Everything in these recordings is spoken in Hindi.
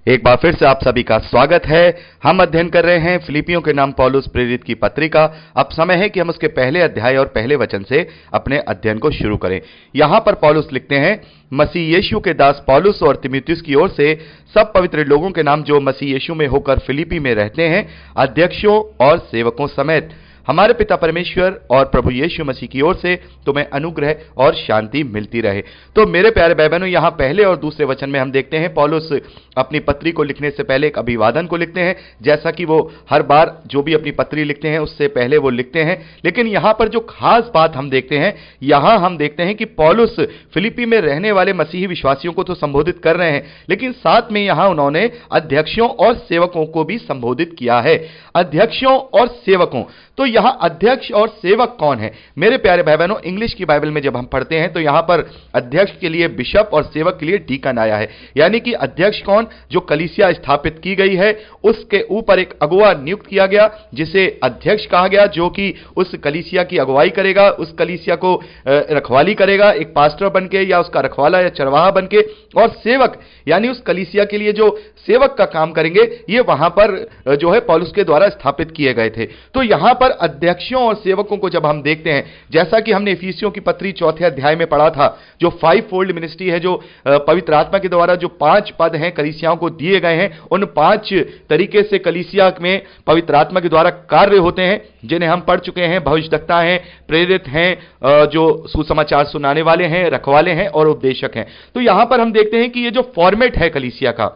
एक बार फिर से आप सभी का स्वागत है। हम अध्ययन कर रहे हैं फिलिपियों के नाम पौलुस प्रेरित की पत्री का। अब समय है कि हम उसके पहले अध्याय और पहले वचन से अपने अध्ययन को शुरू करें। यहां पर पौलुस लिखते हैं, मसीह यीशु के दास पौलुस और तीमुथियुस की ओर से सब पवित्र लोगों के नाम जो मसीह यीशु में होकर फिलिपी में रहते हैं, अध्यक्षों और सेवकों समेत हमारे पिता परमेश्वर और प्रभु यीशु मसीह की ओर से तुम्हें अनुग्रह और शांति मिलती रहे। तो मेरे प्यारे भाई बहनों, यहां पहले और दूसरे वचन में हम देखते हैं पौलुस अपनी पत्री को लिखने से पहले एक अभिवादन को लिखते हैं, जैसा कि वो हर बार जो भी अपनी पत्री लिखते हैं उससे पहले वो लिखते हैं। लेकिन यहां पर जो खास बात हम देखते हैं, यहां हम देखते हैं कि पौलुस फिलिपी में रहने वाले मसीही विश्वासियों को तो संबोधित कर रहे हैं, लेकिन साथ में यहां उन्होंने अध्यक्षों और सेवकों को भी संबोधित किया है। अध्यक्षों और सेवकों, तो यहां अध्यक्ष और सेवक कौन है? मेरे प्यारे भाई बहनों, इंग्लिश की बाइबल में जब हम पढ़ते हैं तो यहां पर अध्यक्ष के लिए बिशप और सेवक के लिए डीकन आया है। यानी कि अध्यक्ष कौन? जो कलीसिया स्थापित की गई है उसके ऊपर एक अगुवा नियुक्त किया गया जिसे अध्यक्ष कहा गया, जो कि उस कलीसिया की अगुवाई करेगा, उस कलीसिया को रखवाली करेगा, एक पास्टर बनके या उसका रखवाला या चरवाहा बनके। और सेवक यानी उस कलीसिया के लिए जो सेवक का काम करेंगे, ये वहां पर जो है पौलुस के द्वारा स्थापित किए गए थे। तो यहां पर अध्यक्षों और सेवकों को जब हम देखते हैं, जैसा कि हमने इफिसियों की पत्री 4 अध्याय में पढ़ा था, जो 5 फोल्ड मिनिस्ट्री है, जो पवित्र आत्मा के द्वारा जो 5 पद हैं कलीसियाओं को दिए गए हैं, उन 5 तरीके से कलीसिया में पवित्र आत्मा के द्वारा कार्य होते हैं, जिन्हें हम पढ़ चुके हैं। भविष्यद्वक्ता हैं, प्रेरित हैं, जो सुसमाचार सुनाने वाले हैं, रखवाले हैं और उपदेशक हैं। तो यहां पर हम देखते हैं कि ये जो फॉर्मेट है कलीसिया का,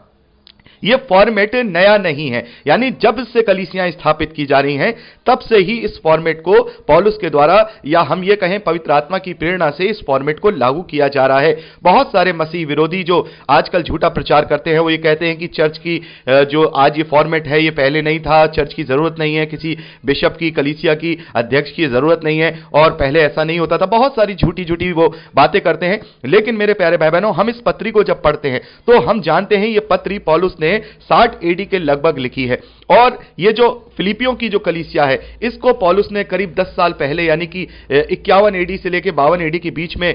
यह फॉर्मेट नया नहीं है। यानी जब से कलीसियां स्थापित की जा रही हैं, तब से ही इस फॉर्मेट को पौलुस के द्वारा, या हम ये कहें पवित्र आत्मा की प्रेरणा से, इस फॉर्मेट को लागू किया जा रहा है। बहुत सारे मसीह विरोधी जो आजकल झूठा प्रचार करते हैं, वो ये कहते हैं कि चर्च की जो आज ये फॉर्मेट है, ये पहले नहीं था, चर्च की जरूरत नहीं है, किसी बिशप की, कलीसिया की, अध्यक्ष की जरूरत नहीं है, और पहले ऐसा नहीं होता था। बहुत सारी झूठी झूठी वो बातें करते हैं। लेकिन मेरे प्यारे भाई बहनों, हम इस पत्री को जब पढ़ते हैं तो हम जानते हैं ये पत्री पौलुस ने 60 एडी के लगभग लिखी है। और ये जो फिलिपियों की जो कलीसिया है, इसको पौलुस ने करीब 10 साल पहले, यानी कि 51 एडी से लेकर 52 एडी के बीच में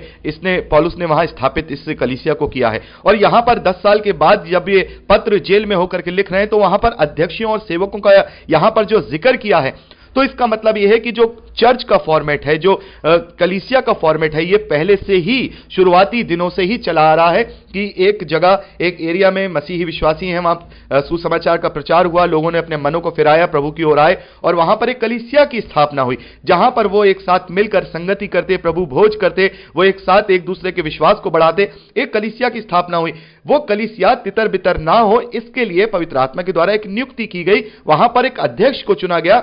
पौलुस ने वहां स्थापित इस कलीसिया को किया है। और यहां पर 10 साल के बाद जब ये पत्र जेल में होकर के लिख रहे हैं, तो वहां पर अध्यक्षों और सेवकों का यहां पर जो जिक्र किया है, तो इसका मतलब यह है कि जो चर्च का फॉर्मेट है, जो कलीसिया का फॉर्मेट है, ये पहले से ही शुरुआती दिनों से ही चला आ रहा है कि एक जगह, एक एरिया में मसीही विश्वासी हैं, वहां सुसमाचार का प्रचार हुआ, लोगों ने अपने मनों को फिराया, प्रभु की ओर आए, और वहां पर एक कलीसिया की स्थापना हुई, जहां पर वो एक साथ मिलकर संगति करते, प्रभु भोज करते, वो एक साथ एक दूसरे के विश्वास को बढ़ाते। एक कलीसिया की स्थापना हुई। वो कलीसिया तितर बितर ना हो, इसके लिए पवित्र आत्मा के द्वारा एक नियुक्ति की गई। वहां पर एक अध्यक्ष को चुना गया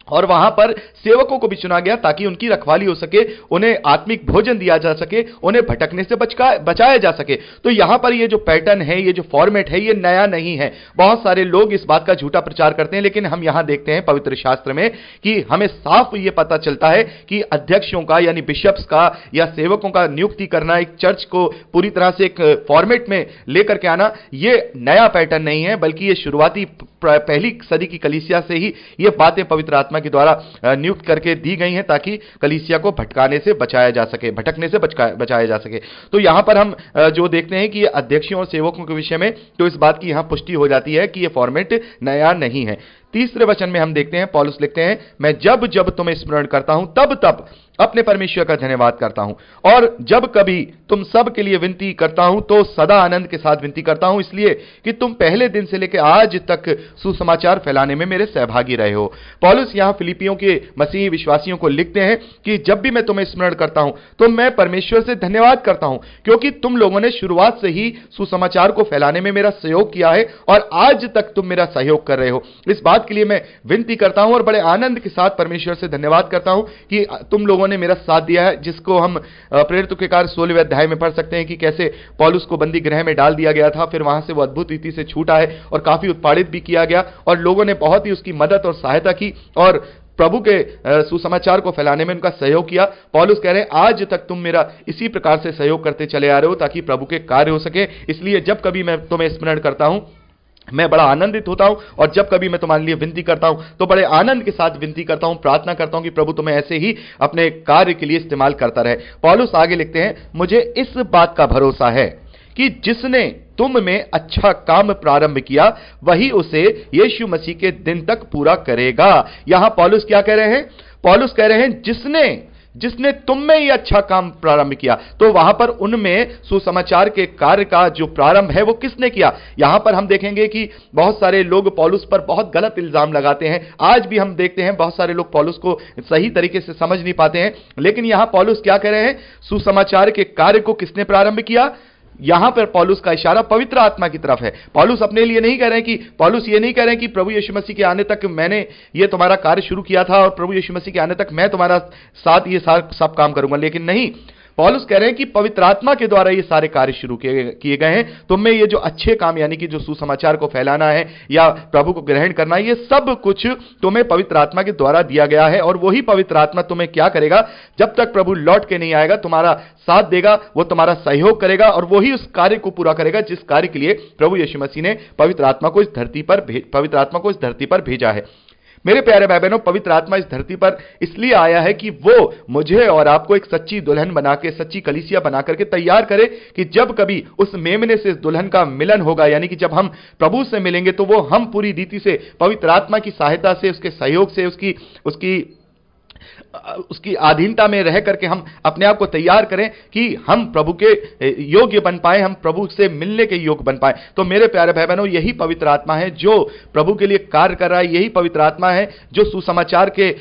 और वहां पर सेवकों को भी चुना गया, ताकि उनकी रखवाली हो सके, उन्हें आत्मिक भोजन दिया जा सके, उन्हें भटकने से बचाया जा सके। तो यहां पर ये जो पैटर्न है, ये जो फॉर्मेट है, ये नया नहीं है। बहुत सारे लोग इस बात का झूठा प्रचार करते हैं, लेकिन हम यहां देखते हैं पवित्र शास्त्र में कि हमें साफ ये पता चलता है कि अध्यक्षों का, यानी बिशप्स का या सेवकों का नियुक्ति करना, एक चर्च को पूरी तरह से एक फॉर्मेट में लेकर के आना, ये नया पैटर्न नहीं है, बल्कि ये शुरुआती पहली सदी की कलीसिया से ही ये बातें पवित्र आत्मा के द्वारा नियुक्त करके दी गई हैं, ताकि कलीसिया को भटकाने से बचाया जा सके, भटकने से बचाया जा सके। तो यहां पर हम जो देखते हैं कि ये अध्यक्षों और सेवकों के विषय में, तो इस बात की यहां पुष्टि हो जाती है कि ये फॉर्मेट नया नहीं है। तीसरे वचन में हम देखते हैं, पौलुस लिखते हैं, मैं जब जब तुम्हें स्मरण करता हूं, तब तब अपने परमेश्वर का धन्यवाद करता हूं, और जब कभी तुम सब के लिए विनती करता हूं तो सदा आनंद के साथ विनती करता हूं, इसलिए कि तुम पहले दिन से लेकर आज तक सुसमाचार फैलाने में मेरे सहभागी रहे हो। पौलुस यहां फिलिपियों के मसीही विश्वासियों को लिखते हैं कि जब भी मैं तुम्हें स्मरण करता हूं तो मैं परमेश्वर से धन्यवाद करता हूं, क्योंकि तुम लोगों ने शुरुआत से ही सुसमाचार को फैलाने में मेरा सहयोग किया है, और आज तक तुम मेरा सहयोग कर रहे हो। इस बात के लिए मैं विनती करता हूं और बड़े आनंद के साथ परमेश्वर से धन्यवाद करता हूं कि तुम लोगों ने मेरा साथ दिया है, जिसको हम प्रेरितों के कार्य 16वें अध्याय में पढ़ सकते हैं कि कैसे पौलुस को बंदी गृह में डाल दिया गया था, फिर वहां से वो अद्भुत रीति से छूटा है और काफी उत्पादित भी किया गया, और लोगों ने बहुत ही उसकी मदद और सहायता की और प्रभु के सुसमाचार को फैलाने में उनका सहयोग किया। पौलुस कह रहे हैं, आज तक तुम मेरा इसी प्रकार से सहयोग करते चले आ रहे हो, ताकि प्रभु के कार्य हो सके। इसलिए जब कभी मैं तुम्हें स्मरण करता हूं, मैं बड़ा आनंदित होता हूं, और जब कभी मैं तुम्हारे लिए विनती करता हूं तो बड़े आनंद के साथ विनती करता हूं, प्रार्थना करता हूं कि प्रभु तुम्हें ऐसे ही अपने कार्य के लिए इस्तेमाल करता रहे। पौलुस आगे लिखते हैं, मुझे इस बात का भरोसा है कि जिसने तुम में अच्छा काम प्रारंभ किया वही उसे यीशु मसीह के दिन तक पूरा करेगा। यहां पौलुस क्या कह रहे हैं? पौलुस कह रहे हैं जिसने तुम में ही अच्छा काम प्रारंभ किया। तो वहां पर उनमें सुसमाचार के कार्य का जो प्रारंभ है वो किसने किया? यहां पर हम देखेंगे कि बहुत सारे लोग पौलुस पर बहुत गलत इल्जाम लगाते हैं। आज भी हम देखते हैं बहुत सारे लोग पौलुस को सही तरीके से समझ नहीं पाते हैं। लेकिन यहां पौलुस क्या कह रहे हैं? सुसमाचार के कार्य को किसने प्रारंभ किया? यहां पर पौलुस का इशारा पवित्र आत्मा की तरफ है। पौलुस अपने लिए नहीं कह रहे हैं कि पौलुस ये नहीं कह रहे हैं कि प्रभु यीशु मसीह के आने तक मैंने ये तुम्हारा कार्य शुरू किया था और प्रभु यीशु मसीह के आने तक मैं तुम्हारा साथ ये सब काम करूंगा। लेकिन नहीं, पौलुस कह रहे हैं कि पवित्र आत्मा के द्वारा ये सारे कार्य शुरू किए गए हैं। तुम में ये जो अच्छे काम यानी कि जो सुसमाचार को फैलाना है या प्रभु को ग्रहण करना है, ये सब कुछ तुम्हें पवित्र आत्मा के द्वारा दिया गया है। और वही पवित्र आत्मा तुम्हें क्या करेगा? जब तक प्रभु लौट के नहीं आएगा तुम्हारा साथ देगा, वो तुम्हारा सहयोग करेगा और वही उस कार्य को पूरा करेगा जिस कार्य के लिए प्रभु यीशु मसीह ने पवित्र आत्मा को इस धरती पर भेजा है। मेरे प्यारे भाई बहनों, पवित्र आत्मा इस धरती पर इसलिए आया है कि वो मुझे और आपको एक सच्ची दुल्हन बना के, सच्ची कलीसिया बना करके तैयार करे कि जब कभी उस मेमने से इस दुल्हन का मिलन होगा, यानी कि जब हम प्रभु से मिलेंगे तो वो हम पूरी रीति से पवित्र आत्मा की सहायता से, उसके सहयोग से, उसकी अधीनता में रह करके हम अपने आप को तैयार करें कि हम प्रभु के योग्य बन पाए, हम प्रभु से मिलने के योग्य बन पाए। तो मेरे प्यारे भाई बहनों, यही पवित्र आत्मा है जो प्रभु के लिए कार्य कर रहा है। यही पवित्र आत्मा है जो सुसमाचार के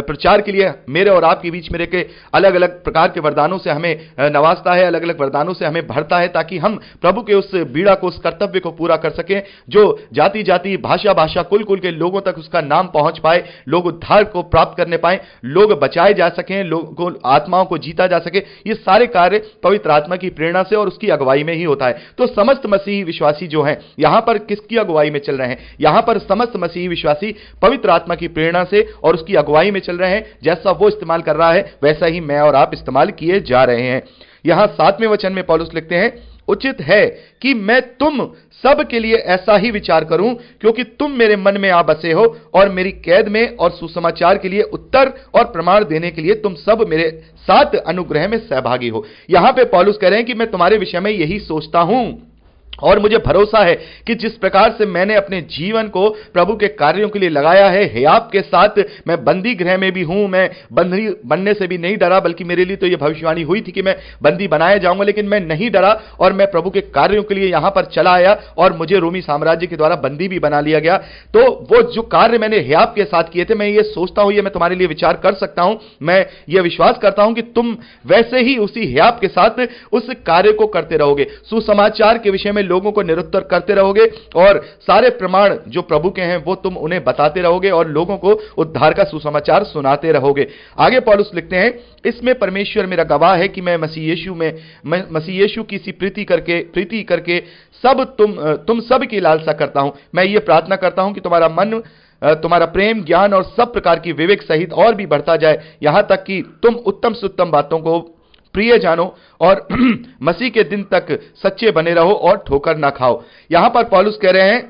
प्रचार के लिए मेरे और आपके बीच में रहकर अलग अलग प्रकार के वरदानों से हमें नवाजता है, अलग अलग वरदानों से हमें भरता है, ताकि हम प्रभु के उस बीड़ा को, उस कर्तव्य को पूरा कर सकें जो जाति जाति, भाषा भाषा, कुल कुल के लोगों तक उसका नाम पहुंच पाए, लोग उद्धार को प्राप्त करने पाए, लोग बचाए जा सकें, लोगों आत्माओं को जीता जा सके। ये सारे कार्य पवित्र आत्मा की प्रेरणा से और उसकी अगुवाई में ही होता है। तो समस्त मसीही विश्वासी जो हैं, यहां पर किसकी अगुवाई में चल रहे हैं? यहां पर समस्त मसीही विश्वासी पवित्र आत्मा की प्रेरणा से और उसकी अगुवाई में चल रहे हैं। जैसा वो इस्तेमाल कर रहा है वैसा ही मैं और आप इस्तेमाल किए जा रहे हैं। यहां 7वें वचन में पौलुस लिखते हैं, उचित है कि मैं तुम सब के लिए ऐसा ही विचार करूं, क्योंकि तुम मेरे मन में आ बसे हो और मेरी कैद में और सुसमाचार के लिए उत्तर और प्रमाण देने के लिए तुम सब मेरे साथ अनुग्रह में सहभागी हो। यहां पे पौलुस कह रहे हैं कि मैं तुम्हारे विषय में यही सोचता हूं और मुझे भरोसा है कि जिस प्रकार से मैंने अपने जीवन को प्रभु के कार्यों के लिए लगाया है, हियाव के साथ मैं बंदी गृह में भी हूं, मैं बंदी बनने से भी नहीं डरा, बल्कि मेरे लिए तो यह भविष्यवाणी हुई थी कि मैं बंदी बनाया जाऊंगा, लेकिन मैं नहीं डरा और मैं प्रभु के कार्यों के लिए यहां पर चला आया और मुझे रोमी साम्राज्य के द्वारा बंदी भी बना लिया गया। तो वो जो कार्य मैंने हियाव के साथ किए थे, मैं ये सोचता हूं, ये मैं तुम्हारे लिए विचार कर सकता हूं, मैं ये विश्वास करता हूं कि तुम वैसे ही उसी हियाव के साथ उस कार्य को करते रहोगे, सुसमाचार के विषय में लोगों को निरुत्तर करते रहोगे और सारे प्रमाण जो प्रभु के हैं वो तुम उन्हें बताते रहोगे और लोगों को उद्धार का सुसमाचार सुनाते रहोगे। आगे पौलुस लिखते हैं, इसमें परमेश्वर मेरा गवाह है कि मैं मसीह यीशु की सी प्रीति करके सब तुम सब की लालसा करता हूं। मैं ये प्रार्थना करता हूं कि तुम्हारा मन, तुम्हारा प्रेम, ज्ञान और सब प्रकार की विवेक सहित और भी बढ़ता जाए, यहां तक कि तुम उत्तम से उत्तम बातों को प्रिय जानो और मसीह के दिन तक सच्चे बने रहो और ठोकर ना खाओ। यहां पर पौलुस कह रहे हैं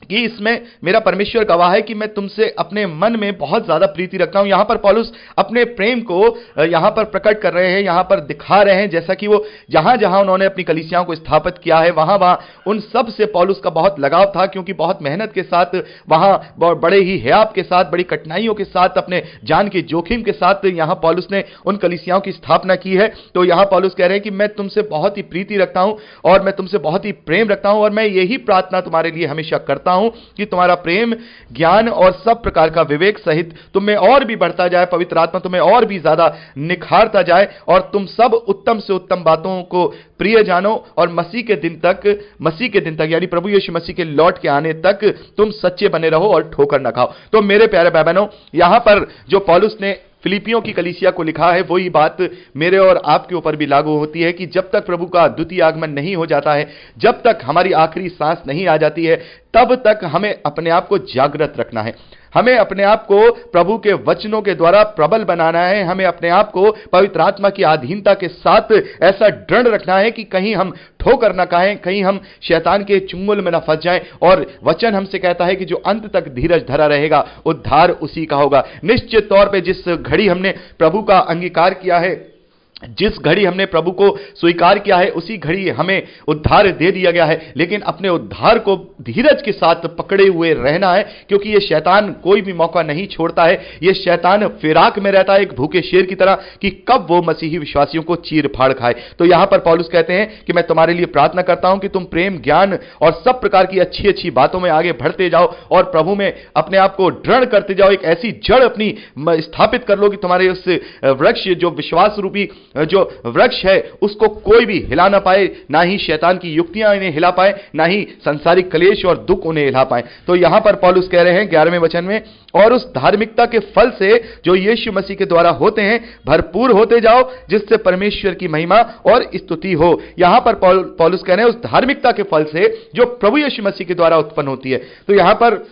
कि इसमें मेरा परमेश्वर गवाह है कि मैं तुमसे अपने मन में बहुत ज्यादा प्रीति रखता हूं। यहां पर पौलुस अपने प्रेम को यहां पर प्रकट कर रहे हैं, यहां पर दिखा रहे हैं, जैसा कि वो जहां जहां उन्होंने अपनी कलीसियाओं को स्थापित किया है वहां वहां उन सब से पौलुस का बहुत लगाव था, क्योंकि बहुत मेहनत के साथ, वहां बड़े ही हियाव के साथ, बड़ी कठिनाइयों के साथ, अपने जान के जोखिम के साथ यहां पौलुस ने उन कलीसियाओं की स्थापना की है। तो यहां पौलुस कह रहे हैं कि मैं तुमसे बहुत ही प्रीति रखता हूं और मैं तुमसे बहुत ही प्रेम रखता हूं और मैं यही प्रार्थना तुम्हारे लिए हमेशा करता हूं कि तुम्हारा प्रेम, ज्ञान और सब प्रकार का विवेक सहित तुम में और भी बढ़ता जाए, पवित्र आत्मा तुम्हें और भी ज्यादा निखारता जाए और तुम सब उत्तम से उत्तम बातों को प्रिय जानो और मसीह के दिन तक यानी प्रभु यीशु मसीह के लौट के आने तक तुम सच्चे बने रहो और ठोकर न खाओ। तो मेरे प्यारे भाई बहनों, यहां पर जो पौलुस ने फिलिपियों की कलीसिया को लिखा है, वही बात मेरे और आपके ऊपर भी लागू होती है कि जब तक प्रभु का द्वितीय आगमन नहीं हो जाता है, जब तक हमारी आखिरी सांस नहीं आ जाती है, तब तक हमें अपने आप को जागृत रखना है। हमें अपने आप को प्रभु के वचनों के द्वारा प्रबल बनाना है। हमें अपने आप को पवित्र आत्मा की अधीनता के साथ ऐसा दृढ़ रखना है कि कहीं हम ठोकर न खाएं, कहीं हम शैतान के चुंगल में न फंस जाएं। और वचन हमसे कहता है कि जो अंत तक धीरज धरा रहेगा, उद्धार उसी का होगा। निश्चित तौर पे जिस घड़ी हमने प्रभु का अंगीकार किया है, जिस घड़ी हमने प्रभु को स्वीकार किया है उसी घड़ी हमें उद्धार दे दिया गया है, लेकिन अपने उद्धार को धीरज के साथ पकड़े हुए रहना है, क्योंकि ये शैतान कोई भी मौका नहीं छोड़ता है। ये शैतान फिराक में रहता है एक भूखे शेर की तरह कि कब वो मसीही विश्वासियों को चीर फाड़ खाए। तो यहां पर पौलुस कहते हैं कि मैं तुम्हारे लिए प्रार्थना करता हूं कि तुम प्रेम, ज्ञान और सब प्रकार की अच्छी अच्छी बातों में आगे बढ़ते जाओ और प्रभु में अपने आप को दृढ़ करते जाओ। एक ऐसी जड़ अपनी स्थापित कर लो कि तुम्हारे उस वृक्ष, जो विश्वास रूपी जो वृक्ष है, उसको कोई भी हिला ना पाए, ना ही शैतान की युक्तियां इन्हें हिला पाए, ना ही संसारिक क्लेश और दुख उन्हें हिला पाए। तो यहां पर पौलुस कह रहे हैं 11वें वचन में, और उस धार्मिकता के फल से जो यीशु मसीह के द्वारा होते हैं भरपूर होते जाओ, जिससे परमेश्वर की महिमा और स्तुति हो। यहां पर पौलुस कह रहे हैं उस धार्मिकता के फल से जो प्रभु यीशु मसीह के द्वारा उत्पन्न होती है। तो यहां पर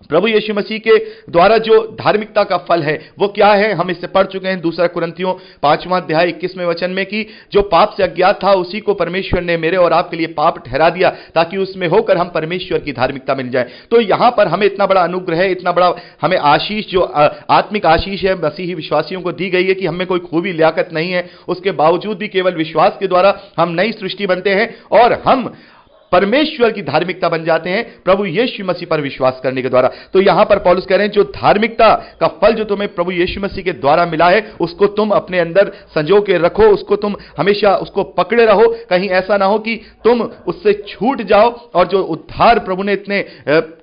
प्रभु यीशु मसीह के द्वारा जो धार्मिकता का फल है वो क्या है, हम इससे पढ़ चुके हैं 2 कुरिन्थियों 5वां अध्याय 21वें वचन में कि जो पाप से अज्ञात था उसी को परमेश्वर ने मेरे और आपके लिए पाप ठहरा दिया, ताकि उसमें होकर हम परमेश्वर की धार्मिकता मिल जाए। तो यहां पर हमें इतना बड़ा अनुग्रह है, इतना बड़ा हमें आशीष, जो आत्मिक आशीष है मसीही विश्वासियों को दी गई है कि हमें कोई खूबी लियाकत नहीं है, उसके बावजूद भी केवल विश्वास के द्वारा हम नई सृष्टि बनते हैं और हम परमेश्वर की धार्मिकता बन जाते हैं प्रभु यीशु मसीह पर विश्वास करने के द्वारा। तो यहां पर पौलुस कह रहे हैं जो धार्मिकता का फल जो तुम्हें प्रभु यीशु मसीह के द्वारा मिला है उसको तुम अपने अंदर संजो के रखो, उसको तुम हमेशा उसको पकड़े रहो। कहीं ऐसा ना हो कि तुम उससे छूट जाओ और जो उद्धार प्रभु ने इतने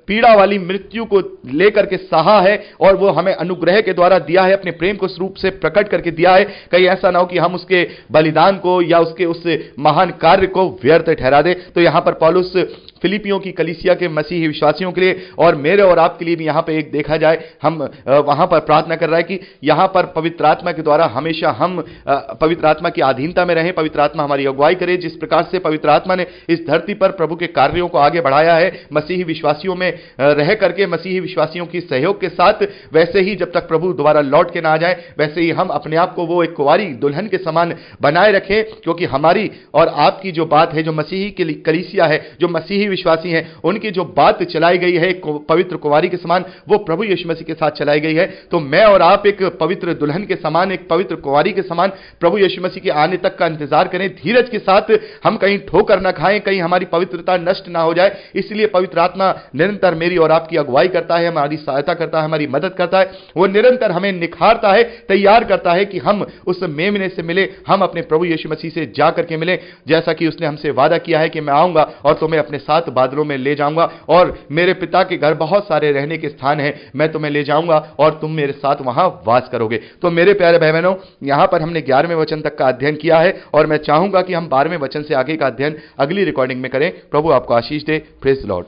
पीड़ा वाली मृत्यु को लेकर के सहा है और वो हमें अनुग्रह के द्वारा दिया है, अपने प्रेम को इस रूप से प्रकट करके दिया है, कहीं ऐसा ना हो कि हम उसके बलिदान को या उसके उस महान कार्य को व्यर्थ ठहरा दे। तो यहां पर पौलुस फिलिपियों की कलीसिया के मसीही विश्वासियों के लिए और मेरे और आपके लिए भी यहां पे एक देखा जाए, हम वहां पर प्रार्थना कर रहा है कि यहां पर पवित्र आत्मा के द्वारा हमेशा हम पवित्र आत्मा की अधीनता में रहें, पवित्र आत्मा हमारी अगुवाई करे। जिस प्रकार से पवित्र आत्मा ने इस धरती पर प्रभु के कार्यों को आगे बढ़ाया है मसीही विश्वासियों में रह करके, मसीही विश्वासियों की सहयोग के साथ, वैसे ही जब तक प्रभु दोबारा लौट के ना आ जाए वैसे ही हम अपने आप को वो एक कुंवारी दुल्हन के समान बनाए रखें, क्योंकि हमारी और आपकी जो बात है, जो मसीही कलीसिया है, जो मसीही विश्वासी हैं, उनकी जो बात चलाई गई है पवित्र कुंवारी के समान, वो प्रभु यीशु मसीह के साथ चलाई गई है। तो मैं और आप एक पवित्र दुल्हन के समान, एक पवित्र कुंवारी के समान प्रभु यीशु मसीह के आने तक का इंतजार करें, धीरज के साथ। हम कहीं ठोकर ना खाएं, कहीं हमारी पवित्रता नष्ट ना हो जाए। इसलिए पवित्र आत्मा निरंतर मेरी और आपकी अगुवाई करता है, हमारी सहायता करता है, हमारी मदद करता है। वो निरंतर हमें निखारता है, तैयार करता है कि हम उस मेमने से मिले, हम अपने प्रभु यीशु मसीह से जा करके मिले, जैसा कि उसने हमसे वादा किया है कि मैं आऊंगा और तुम्हें अपने साथ बादलों में ले जाऊंगा और मेरे पिता के घर बहुत सारे रहने के स्थान हैं, मैं तुम्हें ले जाऊंगा और तुम मेरे साथ वहां वास करोगे। तो मेरे प्यारे भाई बहनों, यहां पर हमने 11वें वचन तक का अध्ययन किया है और मैं चाहूंगा कि हम 12वें वचन से आगे का अध्ययन अगली रिकॉर्डिंग में करें। प्रभु आपको आशीष दे। Praise the Lord.